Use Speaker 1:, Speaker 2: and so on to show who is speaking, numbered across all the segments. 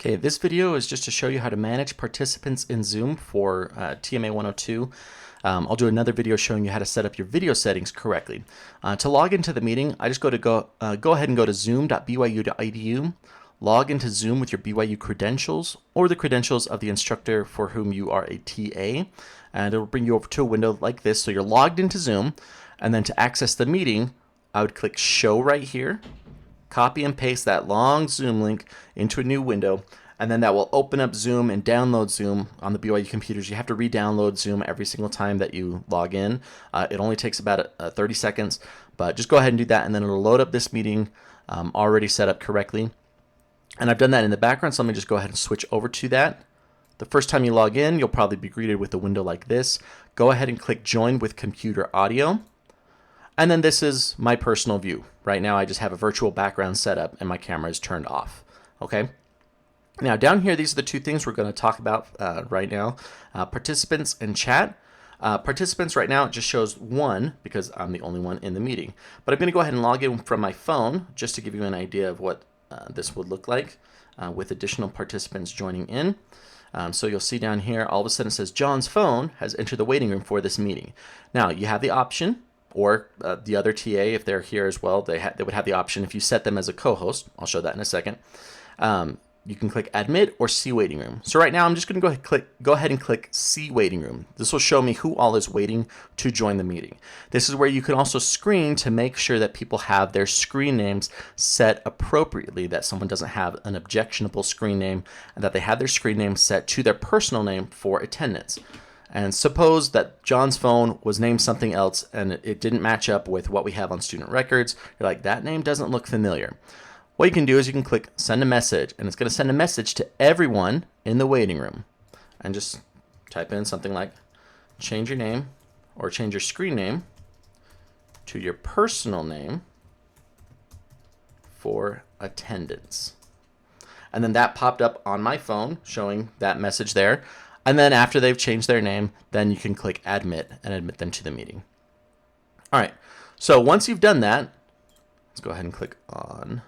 Speaker 1: Okay, this video is just to show you how to manage participants in Zoom for TMA 102. I'll do another video showing you how to set up your video settings correctly. To log into the meeting, I just go ahead and go to zoom.byu.edu, log into Zoom with your BYU credentials or the credentials of the instructor for whom you are a TA, and it will bring you over to a window like this. So you're logged into Zoom, and then to access the meeting, I would click Show right here. Copy and paste that long Zoom link into a new window, and then that will open up Zoom and download Zoom on the BYU computers. You have to re-download Zoom every single time that you log in. It only takes about 30 seconds, but just go ahead and do that, and then it'll load up this meeting already set up correctly. And I've done that in the background, so let me just go ahead and switch over to that. The first time you log in, you'll probably be greeted with a window like this. Go ahead and click Join with Computer Audio. And then this is my personal view. Right now I just have a virtual background set up and my camera is turned off. Okay. Now down here, these are the two things we're going to talk about right now. Participants and chat. Participants right now, it just shows one because I'm the only one in the meeting. But I'm going to go ahead and log in from my phone just to give you an idea of what this would look like with additional participants joining in. So you'll see down here, all of a sudden it says John's phone has entered the waiting room for this meeting. Now you have the option, or the other TA, if they're here as well, they would have the option if you set them as a co-host. I'll show that in a second. You can click Admit or See Waiting Room. So right now I'm just going to go ahead and click See Waiting Room. This will show me who all is waiting to join the meeting. This is where you can also screen to make sure that people have their screen names set appropriately, that someone doesn't have an objectionable screen name, and that they have their screen name set to their personal name for attendance. And suppose that John's phone was named something else and it didn't match up with what we have on student records. You're like, that name doesn't look familiar. What you can do is you can click Send a Message, and it's going to send a message to everyone in the waiting room. And just type in something like, change your name or change your screen name to your personal name for attendance. And then that popped up on my phone showing that message there. And then after they've changed their name, then you can click Admit and admit them to the meeting. All right, so once you've done that, let's go ahead and click on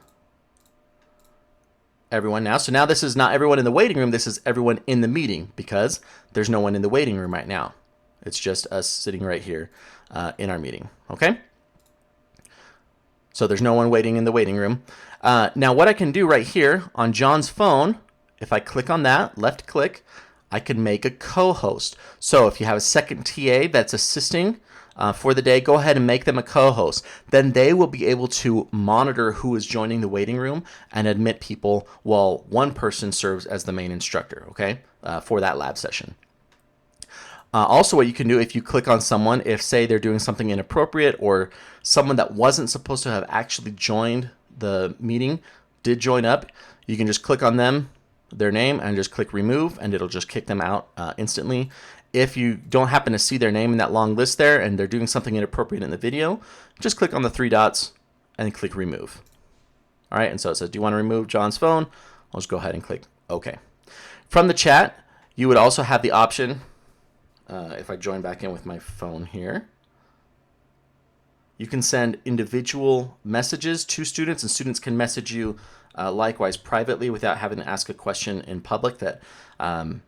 Speaker 1: everyone now. So now this is not everyone in the waiting room, this is everyone in the meeting because there's no one in the waiting room right now. It's just us sitting right here in our meeting, okay? So there's no one waiting in the waiting room. Now what I can do right here on John's phone, if I click on that, left click, I can make a co-host. So if you have a second TA that's assisting for the day, go ahead and make them a co-host. Then they will be able to monitor who is joining the waiting room and admit people while one person serves as the main instructor, okay, for that lab session. Also, what you can do if you click on someone, if say they're doing something inappropriate or someone that wasn't supposed to have actually joined the meeting did join up, you can just click on them, their name, and just click remove, and it'll just kick them out instantly. If you don't happen to see their name in that long list there and they're doing something inappropriate in the video, just click on the three dots and click remove. All right, and so it says, do you want to remove John's phone? I'll just go ahead and click OK. From the chat, you would also have the option, if I join back in with my phone here, you can send individual messages to students, and students can message you likewise privately without having to ask a question in public that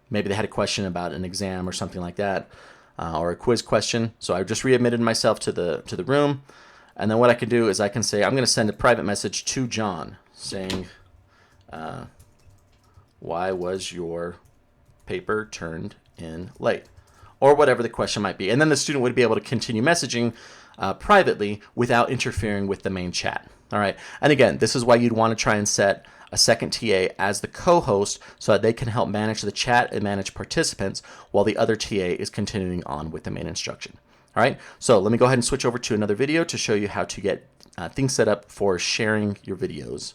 Speaker 1: maybe they had a question about an exam or something like that, or a quiz question. So I just readmitted myself to the room, and then what I can do is I can say I'm going to send a private message to John saying, why was your paper turned in late? Or whatever the question might be. And then the student would be able to continue messaging privately without interfering with the main chat. All right. And again, this is why you'd want to try and set a second TA as the co-host so that they can help manage the chat and manage participants while the other TA is continuing on with the main instruction. All right. So let me go ahead and switch over to another video to show you how to get things set up for sharing your videos